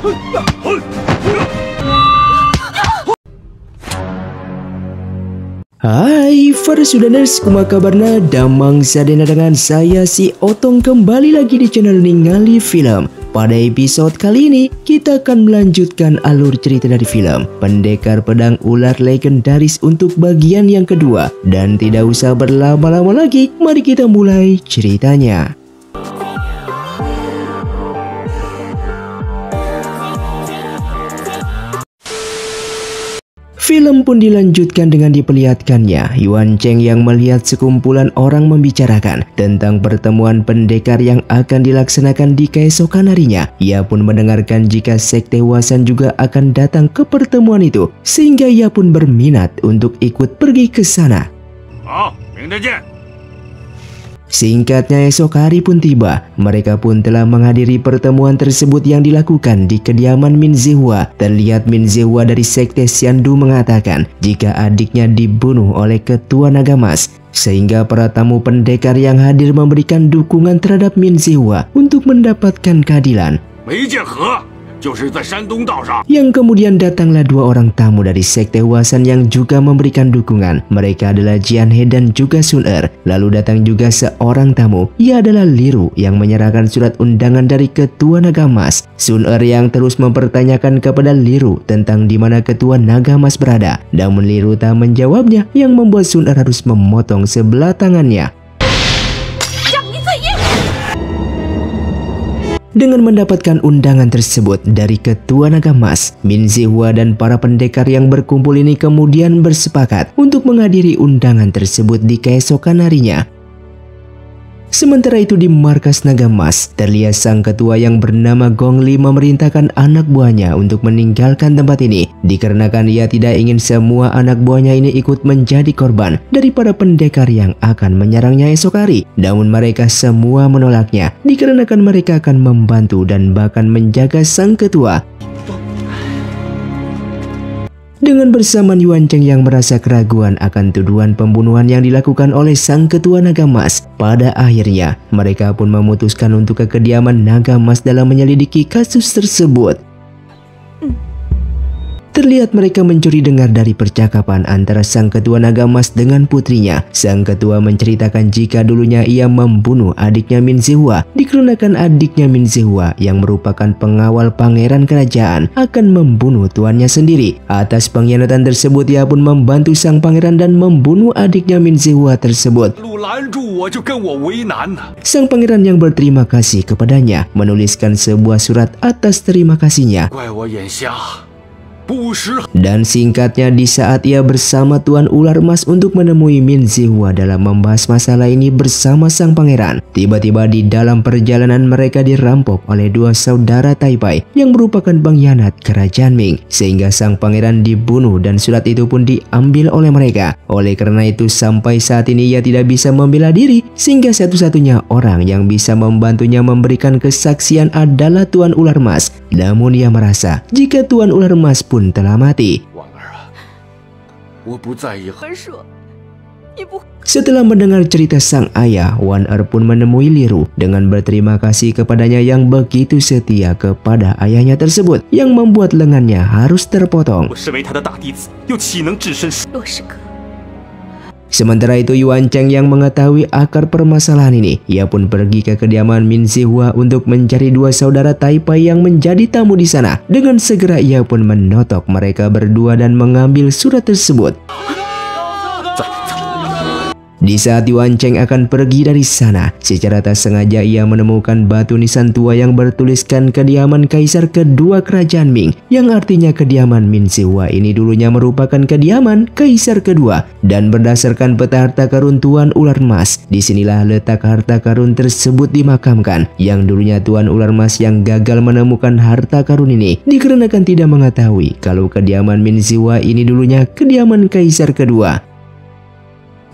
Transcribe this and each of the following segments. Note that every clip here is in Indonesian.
Hai para sudaners, kumaha kabarna? Damang sadena dengan saya si Otong kembali lagi di channel Ningali Film. Pada episode kali ini kita akan melanjutkan alur cerita dari film Pendekar Pedang Ular Legendaris untuk bagian yang kedua. Dan tidak usah berlama-lama lagi, mari kita mulai ceritanya. Film pun dilanjutkan dengan diperlihatkannya Yuan Cheng yang melihat sekumpulan orang membicarakan tentang pertemuan pendekar yang akan dilaksanakan di keesokan harinya. Ia pun mendengarkan jika Sekte Wasan juga akan datang ke pertemuan itu, sehingga ia pun berminat untuk ikut pergi ke sana. Singkatnya esok hari pun tiba, mereka pun telah menghadiri pertemuan tersebut yang dilakukan di kediaman Min Zihua. Terlihat Min Zihua dari Sekte Xiandu mengatakan jika adiknya dibunuh oleh Ketua Naga Mas, sehingga para tamu pendekar yang hadir memberikan dukungan terhadap Min Zihua untuk mendapatkan keadilan. Yang kemudian datanglah dua orang tamu dari Sekte Wasan yang juga memberikan dukungan. Mereka adalah Jian He dan juga Sun Er. Lalu datang juga seorang tamu, ia adalah Liru yang menyerahkan surat undangan dari Ketua Naga Mas. Sun Er yang terus mempertanyakan kepada Liru tentang di mana Ketua Naga Mas berada. Namun Liru tak menjawabnya, yang membuat Sun Er harus memotong sebelah tangannya. Dengan mendapatkan undangan tersebut dari Ketua Naga Mas, Min Zihua dan para pendekar yang berkumpul ini kemudian bersepakat untuk menghadiri undangan tersebut di keesokan harinya. Sementara itu di markas Naga Mas, terlihat sang ketua yang bernama Gong Li memerintahkan anak buahnya untuk meninggalkan tempat ini, dikarenakan ia tidak ingin semua anak buahnya ini ikut menjadi korban daripada pendekar yang akan menyerangnya esok hari. Namun mereka semua menolaknya, dikarenakan mereka akan membantu dan bahkan menjaga sang ketua. Dengan bersamaan Yuan Cheng yang merasa keraguan akan tuduhan pembunuhan yang dilakukan oleh sang Ketua Naga Mas, pada akhirnya mereka pun memutuskan untuk ke kediaman Naga Mas dalam menyelidiki kasus tersebut. Terlihat mereka mencuri dengar dari percakapan antara sang Ketua Naga Mas dengan putrinya. Sang ketua menceritakan jika dulunya ia membunuh adiknya Min Zihua, dikarenakan adiknya Min Zihua yang merupakan pengawal pangeran kerajaan akan membunuh tuannya sendiri. Atas pengkhianatan tersebut ia pun membantu sang pangeran dan membunuh adiknya Min Zihua tersebut. Sang pangeran yang berterima kasih kepadanya menuliskan sebuah surat atas terima kasihnya. Dan singkatnya di saat ia bersama Tuan Ular Emas untuk menemui Min Zihua dalam membahas masalah ini bersama sang pangeran, tiba-tiba di dalam perjalanan mereka dirampok oleh dua saudara Taipai yang merupakan pengkhianat kerajaan Ming, sehingga sang pangeran dibunuh dan surat itu pun diambil oleh mereka. Oleh karena itu sampai saat ini ia tidak bisa membela diri, sehingga satu-satunya orang yang bisa membantunya memberikan kesaksian adalah Tuan Ular Emas. Namun ia merasa jika Tuan Ular Emas pun telah mati. Setelah mendengar cerita sang ayah, Wan Er pun menemui Liru dengan berterima kasih kepadanya yang begitu setia kepada ayahnya tersebut, yang membuat lengannya harus terpotong. Sementara itu Yuan Cheng yang mengetahui akar permasalahan ini, ia pun pergi ke kediaman Min Zihua untuk mencari dua saudara Taipai yang menjadi tamu di sana. Dengan segera ia pun menotok mereka berdua dan mengambil surat tersebut. Di saat Yuan Cheng akan pergi dari sana, secara tak sengaja ia menemukan batu nisan tua yang bertuliskan kediaman Kaisar kedua Kerajaan Ming, yang artinya kediaman Min Zihua ini dulunya merupakan kediaman Kaisar kedua. Dan berdasarkan peta harta karun Tuan Ular Emas, disinilah letak harta karun tersebut dimakamkan, yang dulunya Tuan Ular Emas yang gagal menemukan harta karun ini, dikarenakan tidak mengetahui kalau kediaman Min Zihua ini dulunya kediaman Kaisar kedua.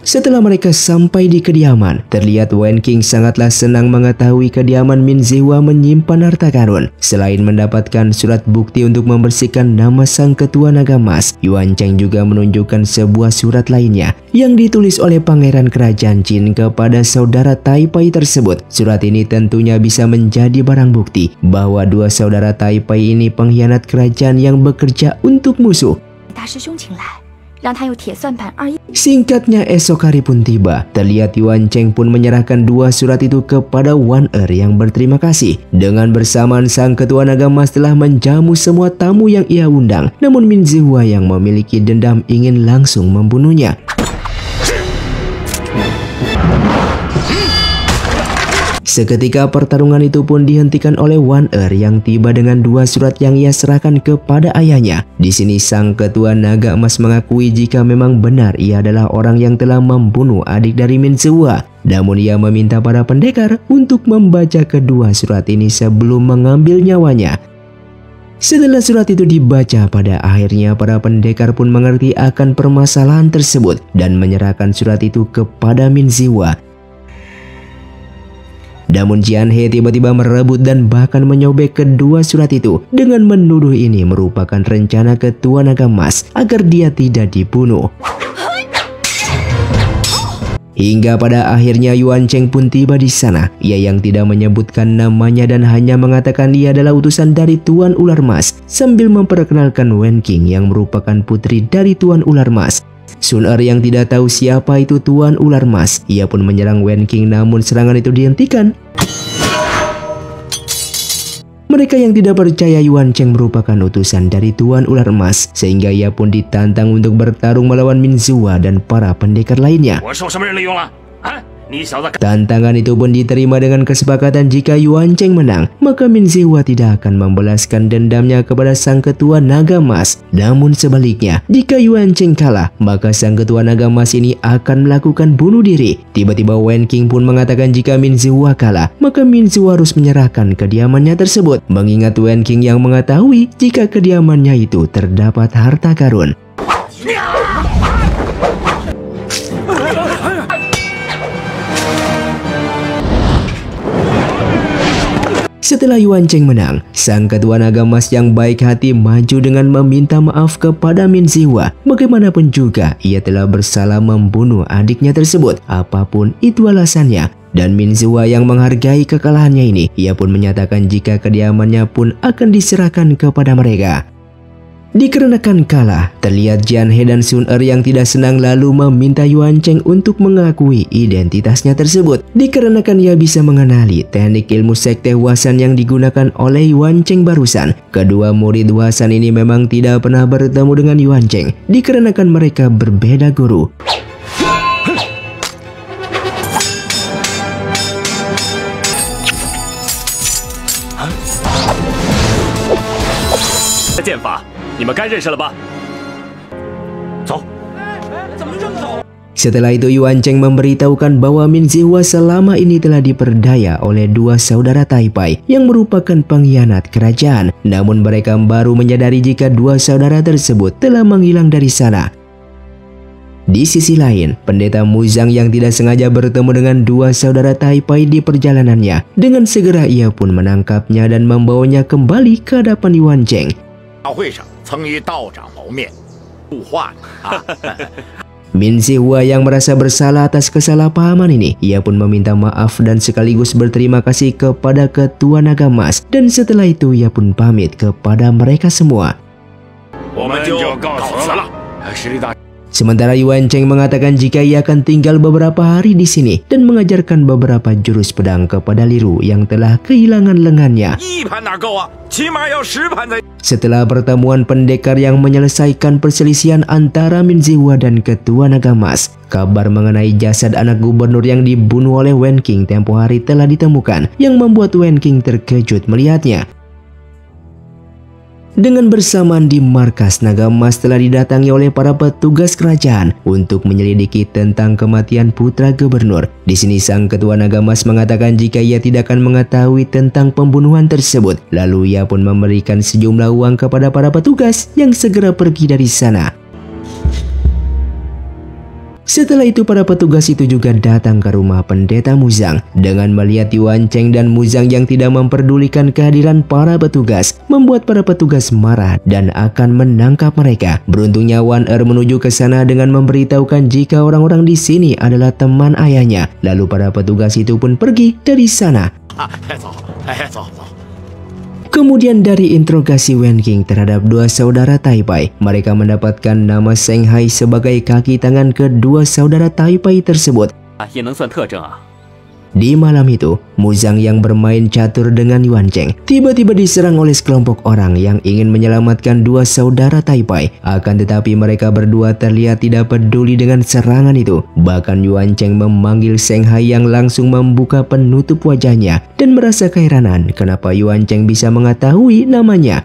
Setelah mereka sampai di kediaman, terlihat Wen Qing sangatlah senang mengetahui kediaman Min Zihua menyimpan harta karun. Selain mendapatkan surat bukti untuk membersihkan nama sang ketua naga emas, Yuan Cheng juga menunjukkan sebuah surat lainnya yang ditulis oleh pangeran kerajaan Jin kepada saudara Taipai tersebut. Surat ini tentunya bisa menjadi barang bukti bahwa dua saudara Taipai ini pengkhianat kerajaan yang bekerja untuk musuh. Singkatnya, esok hari pun tiba. Terlihat Yuan Cheng pun menyerahkan dua surat itu kepada Wan Er yang berterima kasih. Dengan bersamaan, sang ketua naga emas telah menjamu semua tamu yang ia undang. Namun Min Zihua yang memiliki dendam ingin langsung membunuhnya. Seketika pertarungan itu pun dihentikan oleh Wan Er yang tiba dengan dua surat yang ia serahkan kepada ayahnya. Di sini sang ketua naga emas mengakui jika memang benar ia adalah orang yang telah membunuh adik dari Min Zihua. Namun ia meminta para pendekar untuk membaca kedua surat ini sebelum mengambil nyawanya. Setelah surat itu dibaca, pada akhirnya para pendekar pun mengerti akan permasalahan tersebut dan menyerahkan surat itu kepada Min Zihua. Namun Jian He tiba-tiba merebut dan bahkan menyobek kedua surat itu dengan menuduh ini merupakan rencana ketua naga emas agar dia tidak dibunuh. Hingga pada akhirnya Yuan Cheng pun tiba di sana. Ia yang tidak menyebutkan namanya dan hanya mengatakan ia adalah utusan dari Tuan Ular Mas sambil memperkenalkan Wen Qing yang merupakan putri dari Tuan Ular Mas. Sun Er yang tidak tahu siapa itu Tuan Ular Mas, ia pun menyerang Wen Qing namun serangan itu dihentikan. Mereka yang tidak percaya Yuan Cheng merupakan utusan dari Tuan Ular Emas, sehingga ia pun ditantang untuk bertarung melawan Min Zihua dan para pendekar lainnya. Tantangan itu pun diterima dengan kesepakatan jika Yuan Cheng menang, maka Min Zihua tidak akan membalaskan dendamnya kepada sang ketua naga emas. Namun sebaliknya, jika Yuan Cheng kalah, maka sang ketua naga emas ini akan melakukan bunuh diri. Tiba-tiba Wen Qing pun mengatakan jika Min Zihua kalah, maka Min Zihua harus menyerahkan kediamannya tersebut. Mengingat Wen Qing yang mengetahui jika kediamannya itu terdapat harta karun. Setelah Yuan Cheng menang, sang ketua naga emas yang baik hati maju dengan meminta maaf kepada Min Zihua. Bagaimanapun juga, ia telah bersalah membunuh adiknya tersebut, apapun itu alasannya. Dan Min Zihua yang menghargai kekalahannya ini, ia pun menyatakan jika kediamannya pun akan diserahkan kepada mereka. Dikarenakan kalah, terlihat Jian He dan Sun Er yang tidak senang lalu meminta Yuan Cheng untuk mengakui identitasnya tersebut. Dikarenakan ia bisa mengenali teknik ilmu sekte Hwasan yang digunakan oleh Yuan Cheng barusan. Kedua murid Hwasan ini memang tidak pernah bertemu dengan Yuan Cheng, dikarenakan mereka berbeda guru. Setelah itu Yuan Cheng memberitahukan bahwa Min Zihua selama ini telah diperdaya oleh dua saudara Taipai yang merupakan pengkhianat kerajaan. Namun mereka baru menyadari jika dua saudara tersebut telah menghilang dari sana. Di sisi lain, pendeta Muzang yang tidak sengaja bertemu dengan dua saudara Taipai di perjalanannya, dengan segera ia pun menangkapnya dan membawanya kembali ke hadapan Yuan Cheng. Min Zihua yang merasa bersalah atas kesalahpahaman ini, ia pun meminta maaf dan sekaligus berterima kasih kepada ketua naga emas, dan setelah itu ia pun pamit kepada mereka semua. Sementara Yuan Cheng mengatakan jika ia akan tinggal beberapa hari di sini dan mengajarkan beberapa jurus pedang kepada Liru yang telah kehilangan lengannya. Setelah pertemuan pendekar yang menyelesaikan perselisihan antara Min Zihua dan ketua naga emas, kabar mengenai jasad anak gubernur yang dibunuh oleh Wen Qing tempo hari telah ditemukan, yang membuat Wen Qing terkejut melihatnya. Dengan bersamaan di markas naga emas telah didatangi oleh para petugas kerajaan untuk menyelidiki tentang kematian putra gubernur. Di sini sang ketua naga emas mengatakan jika ia tidak akan mengetahui tentang pembunuhan tersebut. Lalu ia pun memberikan sejumlah uang kepada para petugas yang segera pergi dari sana. Setelah itu para petugas itu juga datang ke rumah pendeta Muzang. Dengan melihat Yuan Cheng dan Muzang yang tidak memperdulikan kehadiran para petugas, membuat para petugas marah dan akan menangkap mereka. Beruntungnya Wan Er menuju ke sana dengan memberitahukan jika orang-orang di sini adalah teman ayahnya. Lalu para petugas itu pun pergi dari sana. Kemudian dari interogasi Wen Qing terhadap dua saudara Taipai, mereka mendapatkan nama Seng Hai sebagai kaki tangan kedua saudara Taipai tersebut. Di malam itu, Muzang yang bermain catur dengan Yuan Cheng tiba-tiba diserang oleh sekelompok orang yang ingin menyelamatkan dua saudara Taipai. Akan tetapi mereka berdua terlihat tidak peduli dengan serangan itu. Bahkan Yuan Cheng memanggil Seng Hai yang langsung membuka penutup wajahnya dan merasa keheranan kenapa Yuan Cheng bisa mengetahui namanya.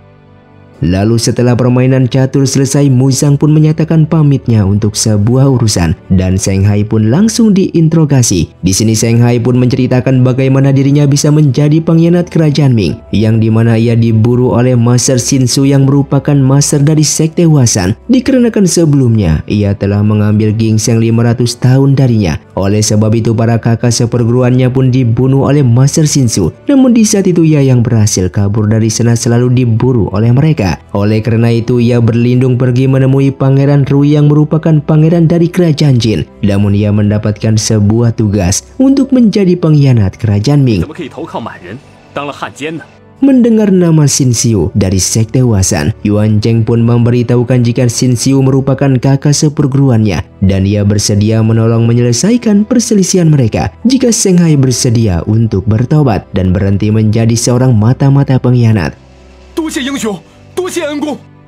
Lalu setelah permainan catur selesai, Muzang pun menyatakan pamitnya untuk sebuah urusan dan Seng Hai pun langsung diinterogasi. Di sini Seng Hai pun menceritakan bagaimana dirinya bisa menjadi pengkhianat kerajaan Ming, yang dimana ia diburu oleh Master Xin Su yang merupakan master dari sekte Huasan, dikarenakan sebelumnya ia telah mengambil gingseng 500 tahun darinya. Oleh sebab itu para kakak seperguruannya pun dibunuh oleh Master Xin Su. Namun di saat itu ia yang berhasil kabur dari sana selalu diburu oleh mereka. Oleh karena itu ia berlindung pergi menemui Pangeran Rui yang merupakan pangeran dari kerajaan Jin. Namun ia mendapatkan sebuah tugas untuk menjadi pengkhianat kerajaan Ming. Mendengar nama Xin Xiu dari sekte Huasan, Yuan Cheng pun memberitahukan jika Xin Xiu merupakan kakak seperguruannya dan ia bersedia menolong menyelesaikan perselisihan mereka jika Seng Hai bersedia untuk bertobat dan berhenti menjadi seorang mata-mata pengkhianat.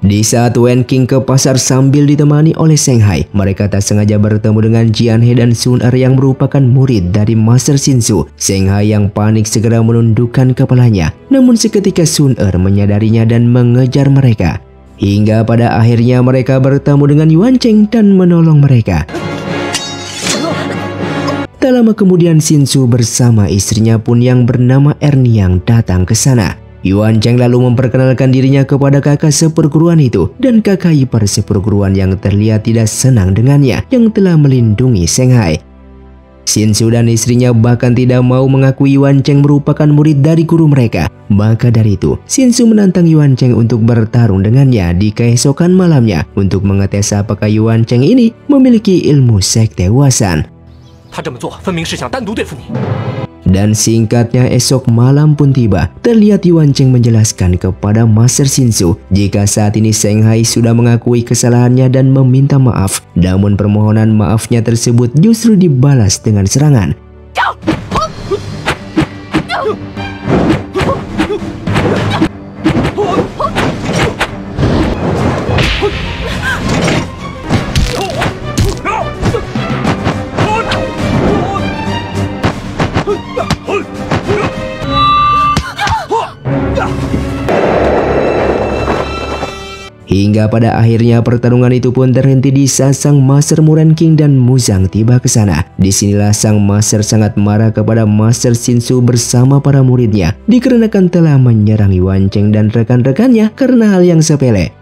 Di saat Wen Qing ke pasar sambil ditemani oleh Seng Hai, mereka tak sengaja bertemu dengan Jian He dan Sun Er yang merupakan murid dari Master Xin Su. Seng Hai yang panik segera menundukkan kepalanya. Namun seketika Sun Er menyadarinya dan mengejar mereka. Hingga pada akhirnya mereka bertemu dengan Yuan Cheng dan menolong mereka. Tak lama kemudian Xin Su bersama istrinya pun yang bernama Ernie yang datang ke sana. Yuan Cheng lalu memperkenalkan dirinya kepada kakak seperguruan itu dan kakak ipar seperguruan yang terlihat tidak senang dengannya yang telah melindungi Seng Hai. Xin Su dan istrinya bahkan tidak mau mengakui Yuan Cheng merupakan murid dari guru mereka. Maka dari itu, Xin Su menantang Yuan Cheng untuk bertarung dengannya di keesokan malamnya untuk mengetes apakah Yuan Cheng ini memiliki ilmu sekte Huasan. Dan singkatnya esok malam pun tiba. Terlihat Yuan Cheng menjelaskan kepada Master Xin Su jika saat ini Seng Hai sudah mengakui kesalahannya dan meminta maaf. Namun permohonan maafnya tersebut justru dibalas dengan serangan. Hingga pada akhirnya pertarungan itu pun terhenti di saat sang Master Muren King dan Muzang tiba ke sana. Disinilah sang Master sangat marah kepada Master Xin Su bersama para muridnya dikarenakan telah menyerang Yuan Cheng dan rekan-rekannya karena hal yang sepele.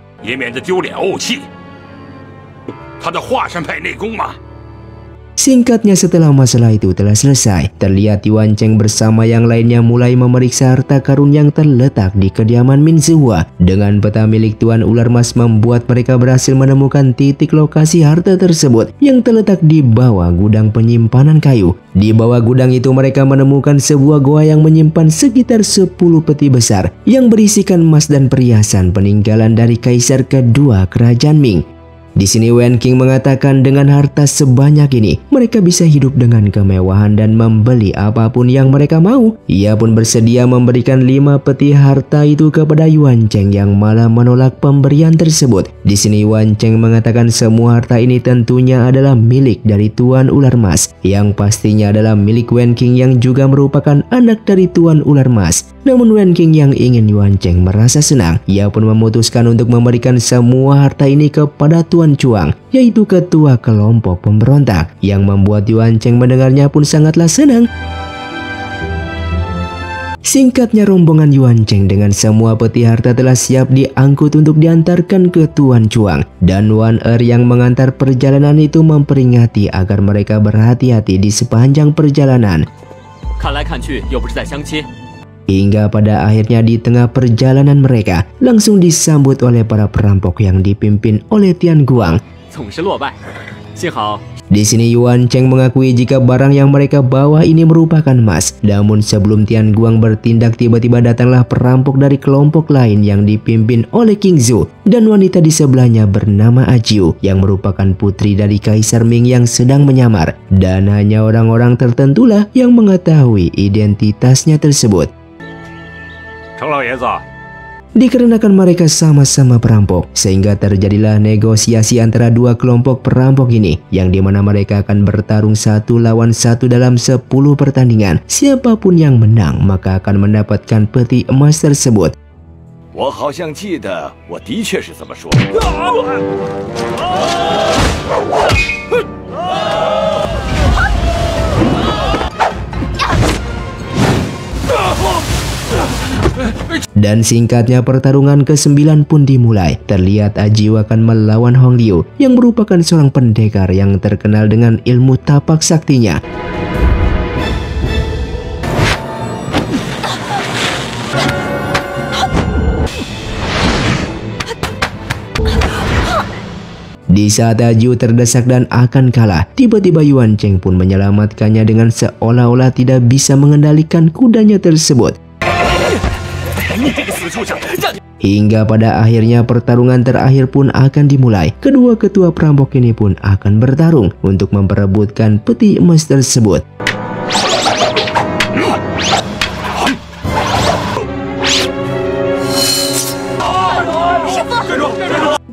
Singkatnya setelah masalah itu telah selesai, terlihat Yuan Cheng bersama yang lainnya mulai memeriksa harta karun yang terletak di kediaman Min Zihua. Dengan peta milik Tuan Ular Mas membuat mereka berhasil menemukan titik lokasi harta tersebut yang terletak di bawah gudang penyimpanan kayu. Di bawah gudang itu mereka menemukan sebuah goa yang menyimpan sekitar 10 peti besar yang berisikan emas dan perhiasan peninggalan dari kaisar kedua kerajaan Ming. Di sini Wen Qing mengatakan dengan harta sebanyak ini mereka bisa hidup dengan kemewahan dan membeli apapun yang mereka mau. Ia pun bersedia memberikan 5 peti harta itu kepada Yuan Cheng yang malah menolak pemberian tersebut. Di sini Yuan Cheng mengatakan semua harta ini tentunya adalah milik dari Tuan Ular Mas, yang pastinya adalah milik Wen Qing yang juga merupakan anak dari Tuan Ular Mas. Namun Wen Qing yang ingin Yuan Cheng merasa senang, ia pun memutuskan untuk memberikan semua harta ini kepada Tuan Chuang, yaitu ketua kelompok pemberontak, yang membuat Yuan Cheng mendengarnya pun sangatlah senang. Singkatnya, rombongan Yuan Cheng dengan semua peti harta telah siap diangkut untuk diantarkan ke Tuan Chuang. Dan Wan Er yang mengantar perjalanan itu memperingati agar mereka berhati-hati di sepanjang perjalanan. Hingga pada akhirnya di tengah perjalanan mereka langsung disambut oleh para perampok yang dipimpin oleh Tian Guang. Di sini Yuan Cheng mengakui jika barang yang mereka bawa ini merupakan emas. Namun sebelum Tian Guang bertindak, tiba-tiba datanglah perampok dari kelompok lain yang dipimpin oleh King Zhou. Dan wanita di sebelahnya bernama Ajiu yang merupakan putri dari Kaisar Ming yang sedang menyamar. Dan hanya orang-orang tertentulah yang mengetahui identitasnya tersebut. Dikarenakan mereka sama-sama perampok, sehingga terjadilah negosiasi antara dua kelompok perampok ini, yang dimana mereka akan bertarung 1 lawan 1 dalam 10 pertandingan. Siapapun yang menang maka akan mendapatkan peti emas tersebut. Dan singkatnya pertarungan ke-9 pun dimulai. Terlihat Ajiu akan melawan Hong Liu yang merupakan seorang pendekar yang terkenal dengan ilmu tapak saktinya. Di saat Ajiu terdesak dan akan kalah, tiba-tiba Yuan Cheng pun menyelamatkannya dengan seolah-olah tidak bisa mengendalikan kudanya tersebut. Hingga pada akhirnya pertarungan terakhir pun akan dimulai. Kedua ketua perampok ini pun akan bertarung untuk memperebutkan peti emas tersebut.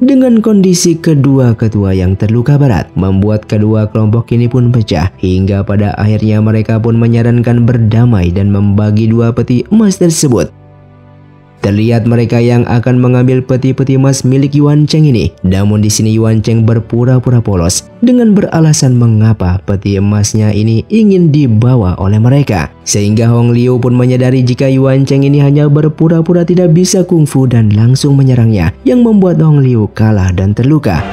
Dengan kondisi kedua ketua yang terluka berat, membuat kedua kelompok ini pun pecah. Hingga pada akhirnya mereka pun menyarankan berdamai dan membagi 2 peti emas tersebut. Terlihat mereka yang akan mengambil peti-peti emas milik Yuan Cheng ini. Namun di sini Yuan Cheng berpura-pura polos dengan beralasan mengapa peti emasnya ini ingin dibawa oleh mereka. Sehingga Hong Liu pun menyadari jika Yuan Cheng ini hanya berpura-pura tidak bisa kungfu dan langsung menyerangnya, yang membuat Hong Liu kalah dan terluka.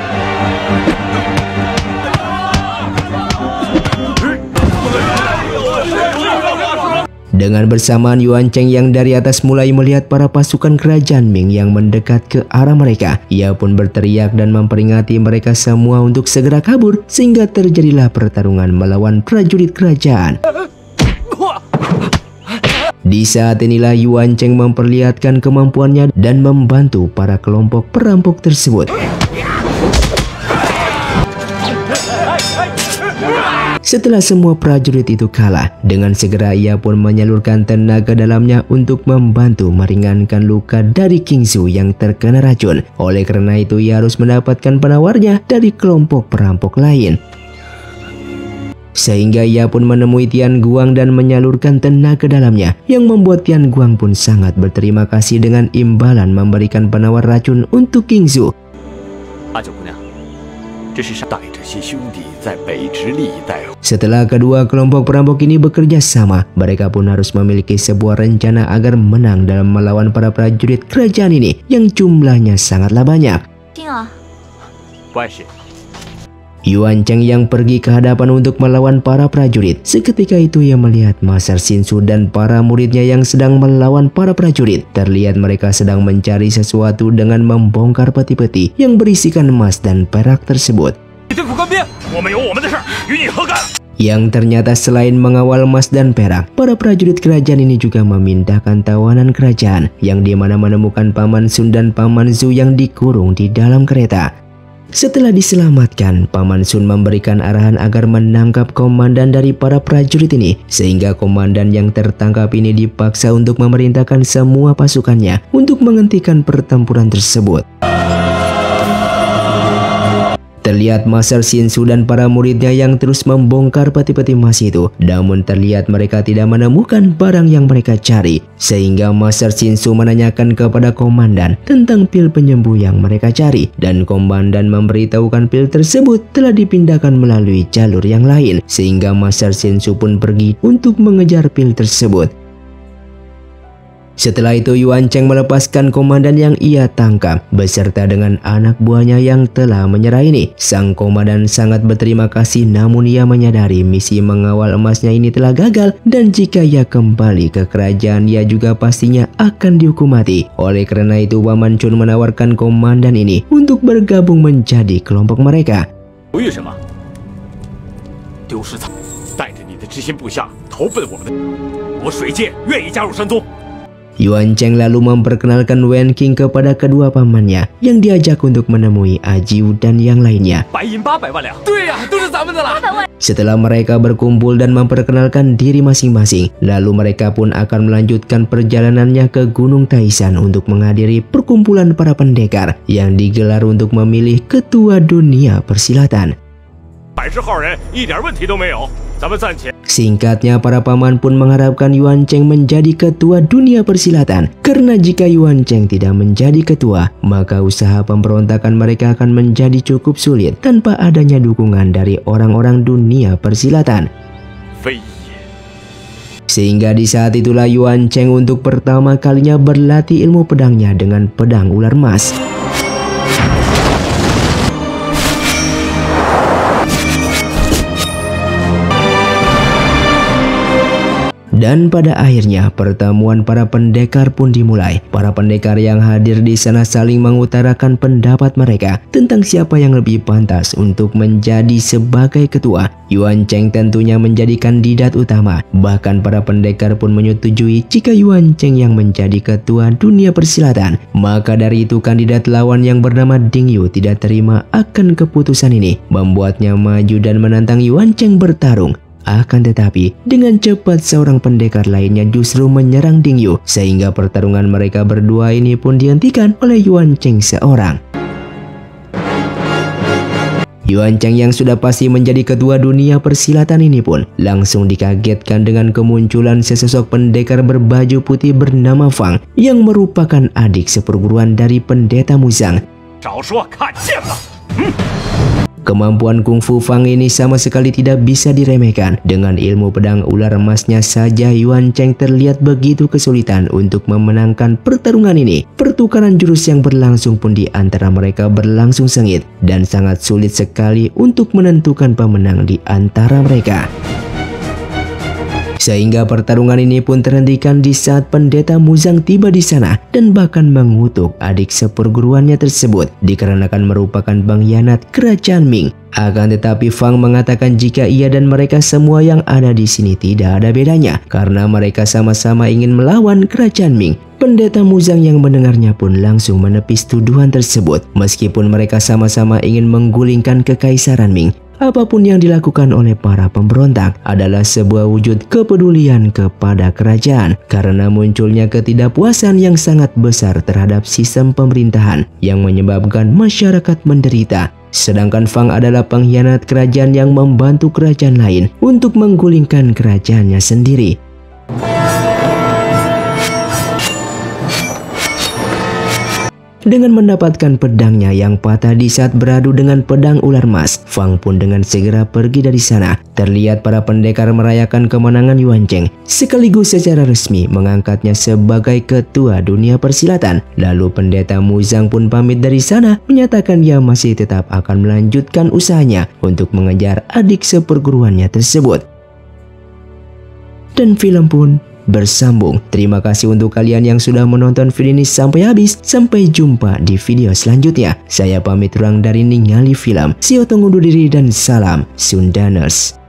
Dengan bersamaan Yuan Cheng yang dari atas mulai melihat para pasukan kerajaan Ming yang mendekat ke arah mereka. Ia pun berteriak dan memperingati mereka semua untuk segera kabur, sehingga terjadilah pertarungan melawan prajurit kerajaan. Di saat inilah Yuan Cheng memperlihatkan kemampuannya dan membantu para kelompok perampok tersebut. Setelah semua prajurit itu kalah, dengan segera ia pun menyalurkan tenaga dalamnya untuk membantu meringankan luka dari King Zhou yang terkena racun. Oleh karena itu ia harus mendapatkan penawarnya dari kelompok perampok lain. Sehingga ia pun menemui Tian Guang dan menyalurkan tenaga dalamnya, yang membuat Tian Guang pun sangat berterima kasih dengan imbalan memberikan penawar racun untuk King Zhou. Setelah kedua kelompok perampok ini bekerja sama, mereka pun harus memiliki sebuah rencana agar menang dalam melawan para prajurit kerajaan ini yang jumlahnya sangatlah banyak. Yuan Cheng yang pergi ke hadapan untuk melawan para prajurit. Seketika itu ia melihat Master Xinsu dan para muridnya yang sedang melawan para prajurit. Terlihat mereka sedang mencari sesuatu dengan membongkar peti-peti yang berisikan emas dan perak tersebut. Yang ternyata selain mengawal emas dan perak, para prajurit kerajaan ini juga memindahkan tawanan kerajaan, yang dimana menemukan Paman Sun dan Paman Zhou yang dikurung di dalam kereta. Setelah diselamatkan, Paman Sun memberikan arahan agar menangkap komandan dari para prajurit ini, sehingga komandan yang tertangkap ini dipaksa untuk memerintahkan semua pasukannya untuk menghentikan pertempuran tersebut. Terlihat Master Xinsu dan para muridnya yang terus membongkar peti-peti emas itu. Namun terlihat mereka tidak menemukan barang yang mereka cari. Sehingga Master Xinsu menanyakan kepada komandan tentang pil penyembuh yang mereka cari. Dan komandan memberitahukan pil tersebut telah dipindahkan melalui jalur yang lain. Sehingga Master Xinsu pun pergi untuk mengejar pil tersebut. Setelah itu Yuan Cheng melepaskan komandan yang ia tangkap beserta dengan anak buahnya yang telah menyerah ini. Sang komandan sangat berterima kasih, namun ia menyadari misi mengawal emasnya ini telah gagal dan jika ia kembali ke kerajaan ia juga pastinya akan dihukum mati. Oleh karena itu Paman Chun menawarkan komandan ini untuk bergabung menjadi kelompok mereka. Yuan Cheng lalu memperkenalkan Wen Qing kepada kedua pamannya yang diajak untuk menemui Ajiu dan yang lainnya. Setelah mereka berkumpul dan memperkenalkan diri masing-masing, lalu mereka pun akan melanjutkan perjalanannya ke Gunung Taishan untuk menghadiri perkumpulan para pendekar yang digelar untuk memilih ketua dunia persilatan. Singkatnya, para paman pun mengharapkan Yuan Cheng menjadi ketua dunia persilatan. Karena jika Yuan Cheng tidak menjadi ketua, maka usaha pemberontakan mereka akan menjadi cukup sulit tanpa adanya dukungan dari orang-orang dunia persilatan. Sehingga di saat itulah Yuan Cheng untuk pertama kalinya berlatih ilmu pedangnya dengan pedang ular emas. Dan pada akhirnya pertemuan para pendekar pun dimulai. Para pendekar yang hadir di sana saling mengutarakan pendapat mereka tentang siapa yang lebih pantas untuk menjadi sebagai ketua. Yuan Cheng tentunya menjadi kandidat utama. Bahkan para pendekar pun menyetujui jika Yuan Cheng yang menjadi ketua dunia persilatan. Maka dari itu kandidat lawan yang bernama Ding Yu tidak terima akan keputusan ini, membuatnya maju dan menantang Yuan Cheng bertarung. Akan tetapi, dengan cepat seorang pendekar lainnya justru menyerang Ding Yu, sehingga pertarungan mereka berdua ini pun dihentikan oleh Yuan Cheng seorang. Yuan Cheng yang sudah pasti menjadi ketua dunia persilatan ini pun langsung dikagetkan dengan kemunculan sesosok pendekar berbaju putih bernama Fang yang merupakan adik seperguruan dari pendeta Muzang. Kemampuan kungfu Fang ini sama sekali tidak bisa diremehkan. Dengan ilmu pedang ular emasnya saja Yuan Cheng terlihat begitu kesulitan untuk memenangkan pertarungan ini. Pertukaran jurus yang berlangsung pun di antara mereka berlangsung sengit dan sangat sulit sekali untuk menentukan pemenang di antara mereka. Sehingga pertarungan ini pun terhentikan di saat pendeta Muzang tiba di sana dan bahkan mengutuk adik seperguruannya tersebut dikarenakan merupakan pengkhianat kerajaan Ming. Akan tetapi Fang mengatakan jika ia dan mereka semua yang ada di sini tidak ada bedanya karena mereka sama-sama ingin melawan kerajaan Ming. Pendeta Muzang yang mendengarnya pun langsung menepis tuduhan tersebut. Meskipun mereka sama-sama ingin menggulingkan kekaisaran Ming, apapun yang dilakukan oleh para pemberontak adalah sebuah wujud kepedulian kepada kerajaan karena munculnya ketidakpuasan yang sangat besar terhadap sistem pemerintahan yang menyebabkan masyarakat menderita. Sedangkan Fang adalah pengkhianat kerajaan yang membantu kerajaan lain untuk menggulingkan kerajaannya sendiri. Dengan mendapatkan pedangnya yang patah di saat beradu dengan pedang ular emas, Fang pun dengan segera pergi dari sana. Terlihat para pendekar merayakan kemenangan Yuan Cheng, sekaligus secara resmi mengangkatnya sebagai ketua dunia persilatan. Lalu pendeta Muzang pun pamit dari sana, menyatakan ia masih tetap akan melanjutkan usahanya untuk mengejar adik seperguruannya tersebut. Dan film pun bersambung. Terima kasih untuk kalian yang sudah menonton video ini sampai habis. Sampai jumpa di video selanjutnya. Saya pamit ruang dari Ningali Film. See you, tunggu diri dan salam Sundaners.